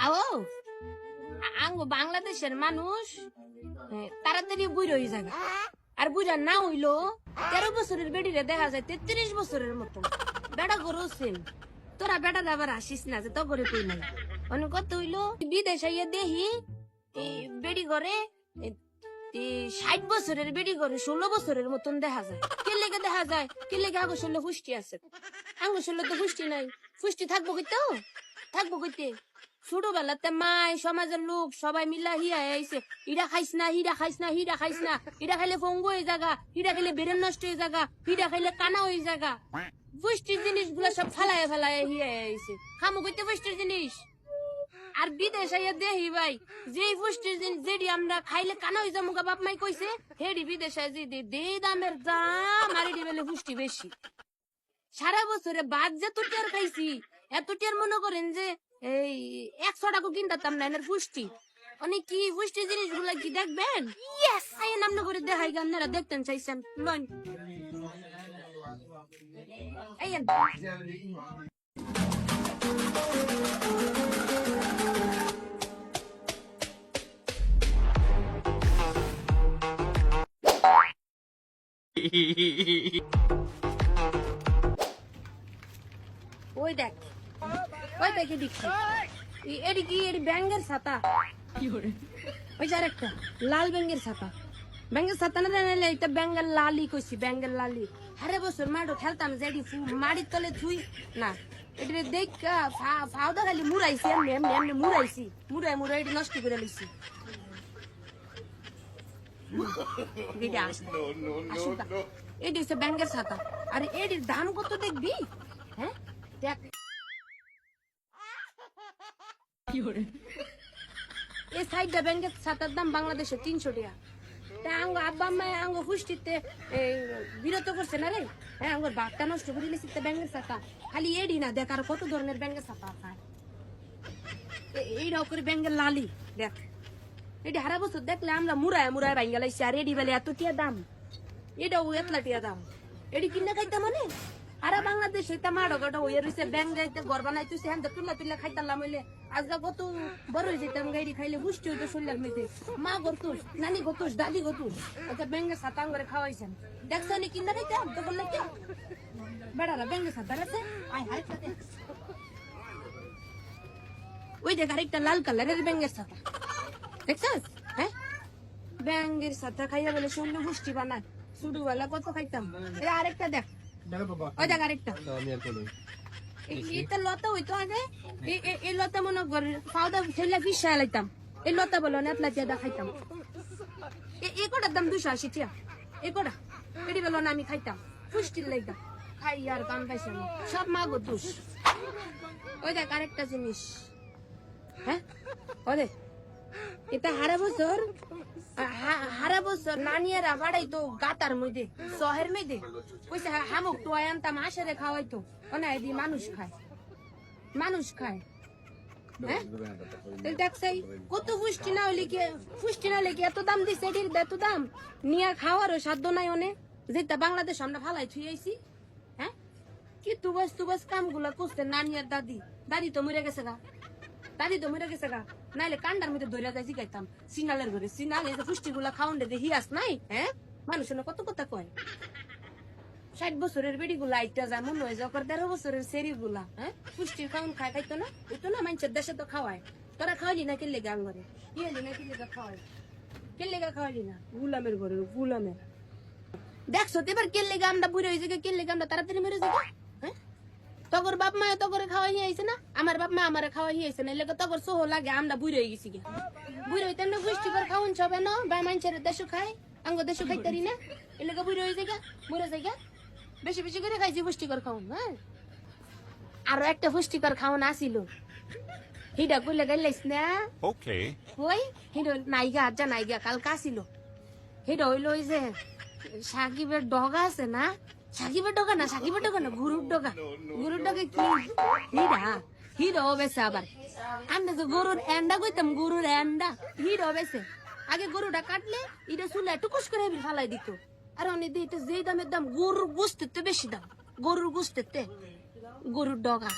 আও আঙ্গো বাংলাদেশের মানুষ তাড়াতাড়ি বুড়ো হয়ে যায় আর বুড়া না হইলো 13 বছরের বেডিরে দেখা যায় 33 বছরের মতো বেড়া গরু সেম তোরা বেটা আবার আসিস না যে তো করে কই নাই অনেক কত হইলো বিদেশে দেখি বেডি করে 60 বছরের বেডি করে 16 বছরের মতন দেখা যায় কে লেগে দেখা যায় কে লেগে আগো শরীরে পুষ্টি আছে আঙ্গো শরীরে তো পুষ্টি নাই পুষ্টি থাকবো কইতো থাকবো কইতে ছোটবেলাতে মাই সমাজের লোক সবাই মিলা হিয়া আইছে ইডা খাইস না হিডা খাইস না হিডা খাইস না হিডা খাইলে ফঙ্গু হয়ে জায়গা হিডা খাইলে বেরেন নষ্ট হয়ে জায়গা হিডা খাইলে কানা হয়ে জায়গা পুষ্টির জিনিস গুলা সব ফালায় ফালায় হিয়া আইছে খামো কইতে পুষ্টির জিনিস আর বিদেশে দেখি ভাই যে পুষ্টির জিনিস যেটি আমরা খাইলে কানা হয়ে যাবো বাপ মাই কইছে হেডি বিদেশে যে দে দামের দাম আর এটি বেলে পুষ্টি বেশি সারা বছরে বাদ যে টিয়ার খাইছি এত টিয়ার মনে করেন যে এই 100 টাকা কিনতাম না এর পুষ্টি অনেক কি পুষ্টি জিনিসগুলা কি দেখবেন আইন নাম করে দেখাই আপনারা দেখতেন চাইছেন লন আইন ওই দেখ ওই দেখে দেখছি এটি কি এটি ব্যাঙ্গের ছাতা ওই যে আরেকটা লাল ব্যাঙ্গের ছাতা ব্যাঙ্গের ছাতা না জানাইলে এটা ব্যাঙ্গের লালি কইছি ব্যাঙ্গের লালি হারে বছর মাঠও খেলতাম যে এটি মাটির তলে থুই না এটি দেখ ফাউদা খালি মুড়াইছি এমনি এমনি এমনি মুড়াইছি মুড়াই মুড়াই এটি নষ্ট করে লিছি এটি হচ্ছে ব্যাঙ্গের ছাতা আর এটির দাম কত দেখবি হ্যাঁ দেখ এই সাইডটা ব্যাংকের ছাতার দাম বাংলাদেশে 300 টাকা তা আঙ্গ আব্বা আম্মা আঙ্গ পুষ্টিতে বিরত করছে না রে হ্যাঁ আঙ্গর বাপটা নষ্ট করে দিয়েছি ব্যাংকের ছাতা খালি এডি না দেখ আর কত ধরনের ব্যাংকের ছাতা আছে এইটাও করে ব্যাংকের লালি দেখ এটি হারা বছর দেখলে আমরা মুড়ায় মুড়ায় ভাঙ্গা লাইছি আর এডি বেলে এত টিয়া দাম এটাও এতলা টিয়া দাম এডি কিনে খাইতে মানে আরে বাংলাদেশ এটা মাড়ো গটা হয়ে রয়েছে ব্যাংক যাইতে ঘর বানাইতেছে হ্যাঁ তুলা তুলা খাইতাম হইলে আজকে কত বড় হয়ে যেতাম গাড়ি খাইলে পুষ্টি হইতো শরীরের মধ্যে মা গতুস নানি গতুস দাদি গতুস আচ্ছা ব্যাংকে সাতাং করে খাওয়াইছেন দেখছো নি কিনা খাইতাম তো বললে কি বেড়ারা ব্যাংকে সাতার আছে আয় আরেকটা দেখ ওই দেখ আরেকটা লাল কালারের ব্যাংকের ছাতা দেখছস হ্যাঁ ব্যাংকের ছাতা খাইয়া বলে শরীরে পুষ্টি বানায় ছোটবেলা কত খাইতাম আরেকটা দেখ ওই দেখ আরেকটা এটা লতা হইতো আগে এই লতা মনে কর পাউডা ছেলে ফিসা লাইতাম এই লতা বলো না এতলা খাইতাম এই কটার দাম 280 টাকা এই কটা এটি বলো না আমি খাইতাম পুষ্টির লাইতাম খাই আর কাম পাইছে না সব মাগো দোষ ওই দেখ আরেকটা জিনিস হ্যাঁ ওরে এটা হারা বছর নানিয়ারা বাড়াইতো গাতার মধ্যে শহরের মধ্যে কইছে হামুক তো আনতাম আশারে খাওয়াইতো অনাই মানুষ খায় হ্যাঁ দেখছাই কত পুষ্টি না হলে কি এত দাম দিছে এটির এত দাম নিয়া খাওয়ারও সাধ্য নাই অনেক যেটা বাংলাদেশ আমরা ফালাই থুই আইছি হ্যাঁ কি তুবাস কামগুলা করছে নানিয়ার দাদি তো মরে গেছে গা নাইলে কান্ডার মধ্যে ধরে যাই শিখাইতাম সিনালের ঘরে সিনালে পুষ্টি গুলা খাওয়ান দে হিয়াস নাই হ্যাঁ মানুষের কত কথা কয় 60 বছরের বেড়ি গুলা আইটা যায় মনে হয় যখন 13 বছরের সেরি গুলা হ্যাঁ পুষ্টির খাওয়ান খাইতো না ওইতো না মানুষের দেশে তো খাওয়ায় তোরা খাওয়ালি না কেলে গান ঘরে কেলে খাওয়ালি না গুলামের ঘরে গুলামের দেখছো এবার কেলে গা আমরা বুড়ে হয়েছে কেলে গা আমরা তাড়াতাড়ি মেরে যাবো হ্যাঁ তগর বাপ মা তগরে খাওয়াই আইছে না আমার বাপ মা আমারে খাওয়াই আইছে না এলাকা তগর সোহ লাগে আমরা বুড়ে হয়ে গেছি বুড়ে হইতে না পুষ্টিকর খাওয়ান সবে না বা মানুষের দেশও খায় আঙ্গ দেশও খাইতারি না এলাকা বুড়ে হয়ে যায় মরে যায় বেশি বেশি করে খাইছি পুষ্টিকর খাওয়ান হ্যাঁ আরো একটা পুষ্টিকর খাওয়ান আসিল হিডা কইলে গাইলাইস না ওকে কই হিডো নাইগা কালকে আসিল হিডা হইলো ওই যে সাকিবের ডগা আছে না সাকিবের ডগা না গরুর ডগা কি হিরো বেছে আবার আমরা তো গরুর এন্ডা কইতাম গরুর এন্ডা হিরো বেছে আগে গরুটা কাটলে এটা চুলে টুকুস করে ফালাই দিত আর অনেক এটা যে দামের দাম গরুর গোস্তের বেশি দাম গরুর গোস্তের গরুর ডগা